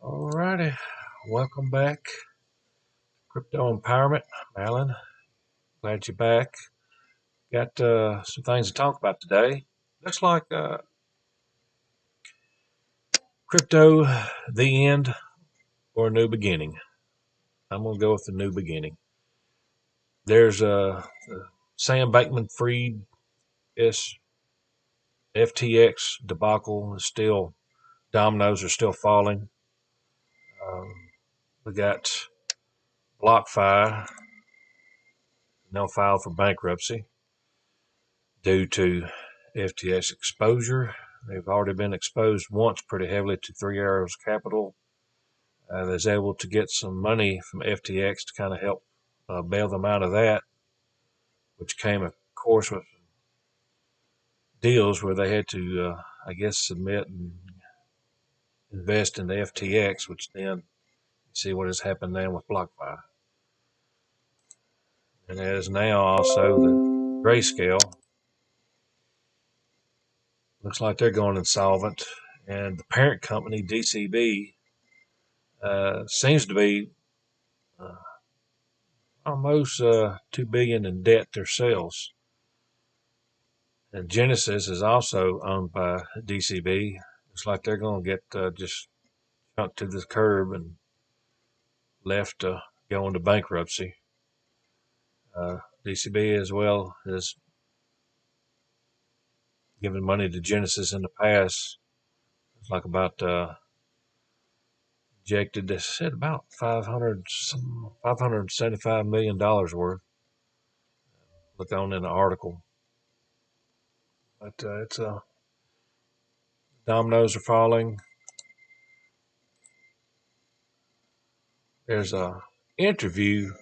Alrighty, welcome back. Crypto Empowerment, Alan. Glad you're back. Got some things to talk about today. Looks like crypto, the end or a new beginning. I'm gonna go with the new beginning. There's the Sam Bankman-Fried S FTX debacle is still dominoes are still falling. Um, we got BlockFi now filed for bankruptcy due to FTX exposure. They've already been exposed once pretty heavily to Three Arrows Capital. They was able to get some money from FTX to kind of help bail them out of that, which came, of course, with deals where they had to, I guess, submit and invest in the FTX, which then you see what has happened now with BlockFi. And as now also the Grayscale looks like they're going insolvent, and the parent company DCB seems to be uh, almost $2 billion in debt themselves. And Genesis is also owned by DCB. Looks like they're going to get just chunked to the curb and left to go into bankruptcy. DCB as well has given money to Genesis in the past. It's like about injected. They said about 575 million dollars worth. Look on in the article, but it's dominoes are falling. There's a interview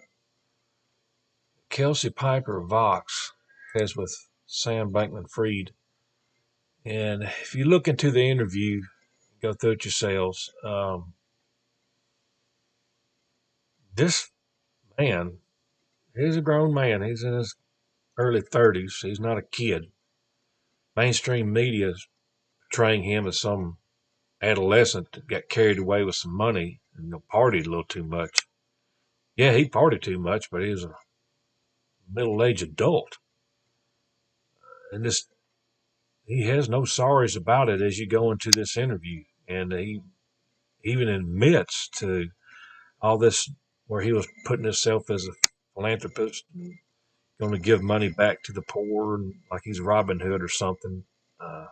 Kelsey Piper of Vox has with Sam Bankman-Fried, and if you look into the interview, go through it yourselves. This man, he's a grown man. He's in his early 30s. He's not a kid. Mainstream media is portraying him as some adolescent that got carried away with some money and partied a little too much. Yeah, he partied too much, but he was a middle-aged adult. And this he has no sorries about it as you go into this interview. And he even admits to all this where he was putting himself as a philanthropist and going to give money back to the poor and like he's Robin Hood or something uh,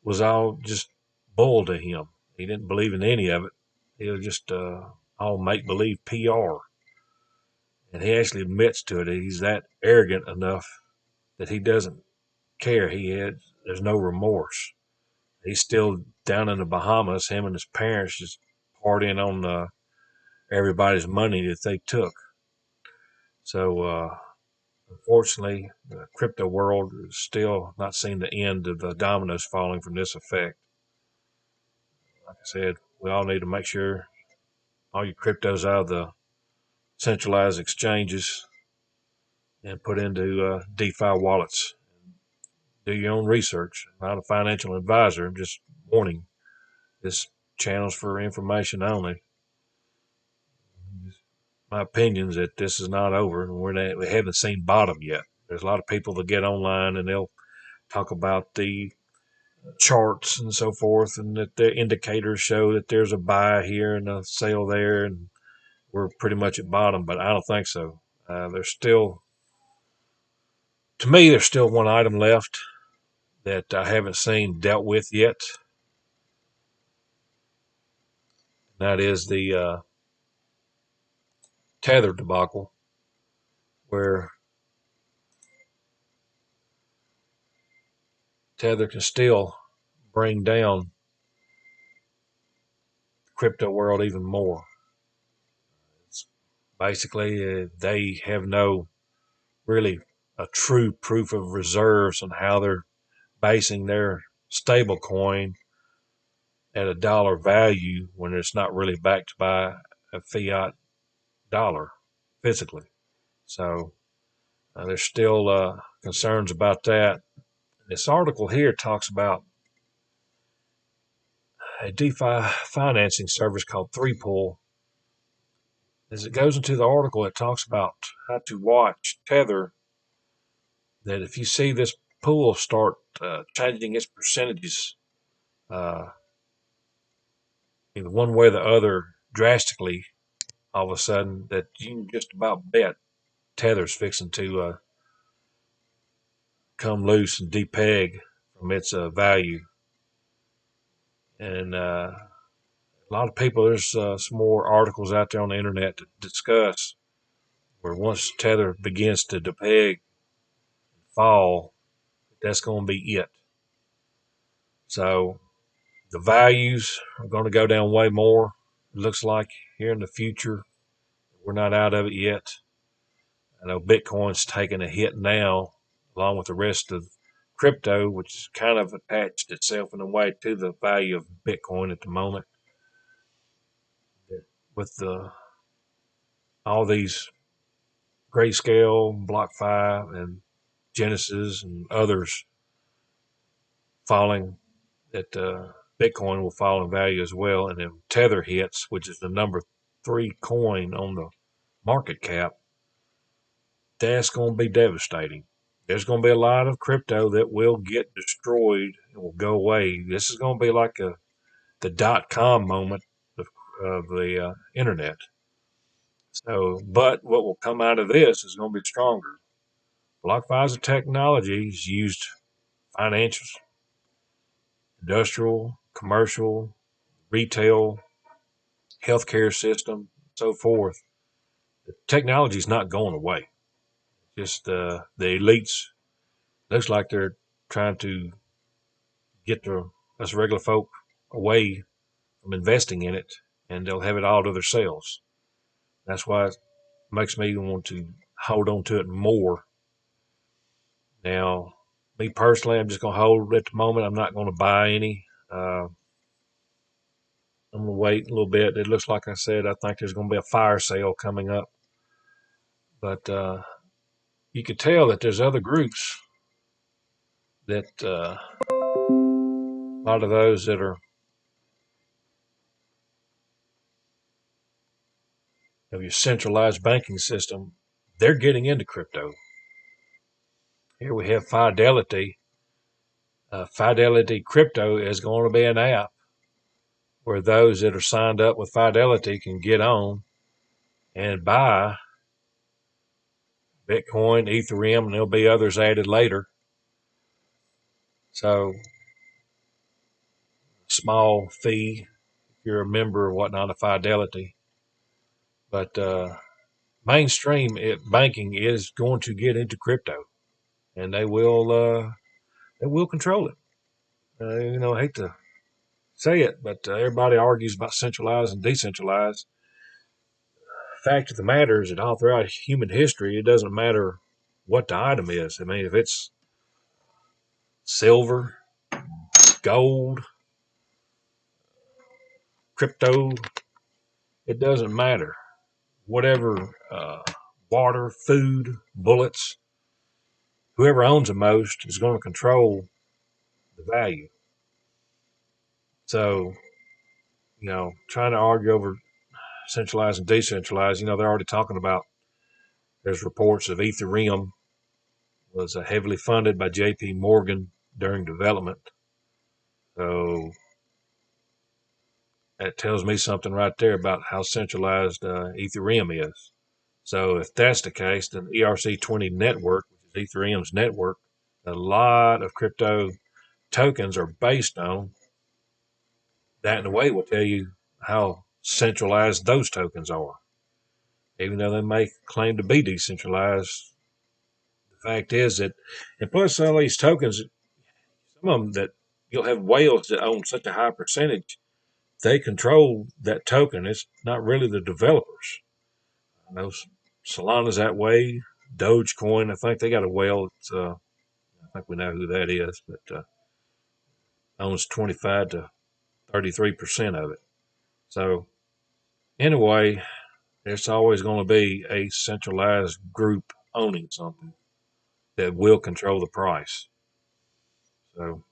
was all just bull to him. He didn't believe in any of it. It was just all make believe PR. And he actually admits to it. He's that arrogant enough that he doesn't care. There's no remorse. He's still down in the Bahamas. Him and his parents just partying on everybody's money that they took. So unfortunately, the crypto world is still not seeing the end of the dominoes falling from this effect. Like I said, we all need to make sure all your cryptos out of the centralized exchanges and put into DeFi wallets. Do your own research. I'm not a financial advisor. I'm just warning. This channel's for information only. My opinion is that this is not over, and we haven't seen bottom yet. There's a lot of people that get online and they'll talk about the charts and so forth, and that the indicators show that there's a buy here and a sell there, and we're pretty much at bottom. But I don't think so. There's still, to me, there's still one item left that I haven't seen dealt with yet. And that is the Tether debacle, where Tether can still bring down the crypto world even more. It's basically, they have no really a true proof of reserves on how they're basing their stable coin at a dollar value when it's not really backed by a fiat dollar physically. So there's still concerns about that. This article here talks about a DeFi financing service called 3Pool. As it goes into the article, it talks about how to watch Tether. That if you see this pool start changing its percentages, uh, either one way or the other, drastically, all of a sudden, that you can just about bet Tether's fixing to come loose and depeg from its value. And a lot of people, there's some more articles out there on the internet to discuss where once Tether begins to depeg, fall, that's going to be it. So the values are going to go down way more. It looks like here in the future. We're not out of it yet. I know Bitcoin's taking a hit now, along with the rest of crypto, which has kind of attached itself in a way to the value of Bitcoin at the moment. With all these Grayscale, BlockFi, and Genesis and others falling, that Bitcoin will fall in value as well. And then Tether hits, which is the number 3 coin on the market cap, that's going to be devastating. There's going to be a lot of crypto that will get destroyed and will go away. This is going to be like the .com moment of the internet. So, but what will come out of this is going to be stronger. BlockFi's technology is used financial, industrial, commercial, retail, healthcare system, so forth. The technology is not going away. Just the elites, looks like they're trying to get us regular folk away from investing in it, and they'll have it all to themselves. That's why it makes me want to hold on to it more. Now, me personally, I'm just going to hold at the moment. I'm not going to buy any. I'm going to wait a little bit. It looks like I said, I think there's going to be a fire sale coming up. But you could tell that there's other groups that a lot of those that are of your centralized banking system, they're getting into crypto. Here we have Fidelity. Fidelity Crypto is going to be an app where those that are signed up with Fidelity can get on and buy Bitcoin, Ethereum, and there'll be others added later. So, small fee if you're a member or whatnot of Fidelity. But mainstream banking is going to get into crypto, and they will control it. I hate to say it, but everybody argues about centralized and decentralized. Fact of the matter is that all throughout human history, it doesn't matter what the item is. I mean, if it's silver, gold, crypto, it doesn't matter. Whatever, water, food, bullets, whoever owns the most is going to control the value. So, trying to argue over centralized and decentralized, they're already talking about, there's reports of Ethereum was heavily funded by J.P. Morgan during development. So that tells me something right there about how centralized Ethereum is. So if that's the case, then ERC20 network, which is Ethereum's network, a lot of crypto tokens are based on. That in a way will tell you how centralized those tokens are. Even though they may claim to be decentralized, the fact is that, and plus all these tokens, some of them that you'll have whales that own such a high percentage, they control that token. It's not really the developers. I know Solana's that way. Dogecoin, I think they got a whale. I think we know who that is, but owns 25 to 33% of it. So anyway, there's always going to be a centralized group owning something that will control the price. So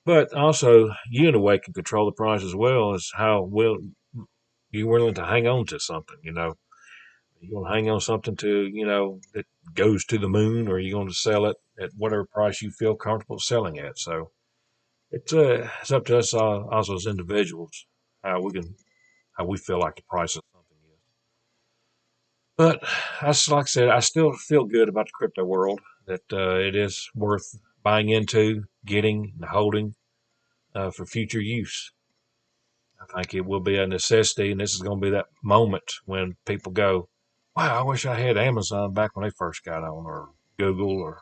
But also, you in a way can control the price as well as how well you're willing to hang on to something. You going to hang on something to, that goes to the moon, or you going to sell it at whatever price you feel comfortable selling at. So it's up to us also as individuals how we feel like the price of something is. But like I said, I still feel good about the crypto world. That it is worth buying into, getting, and holding for future use. I think it will be a necessity, and this is going to be that moment when people go, "Wow, I wish I had Amazon back when they first got on, or Google, or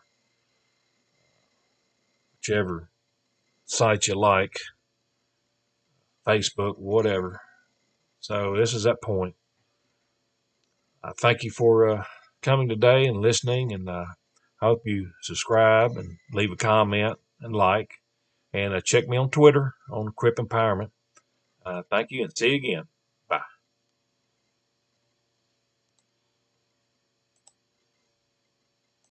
whichever site you like, Facebook, whatever." So this is that point. I thank you for coming today and listening, and I hope you subscribe and leave a comment and like, and check me on Twitter on Crip Empowerment. Thank you, and see you again.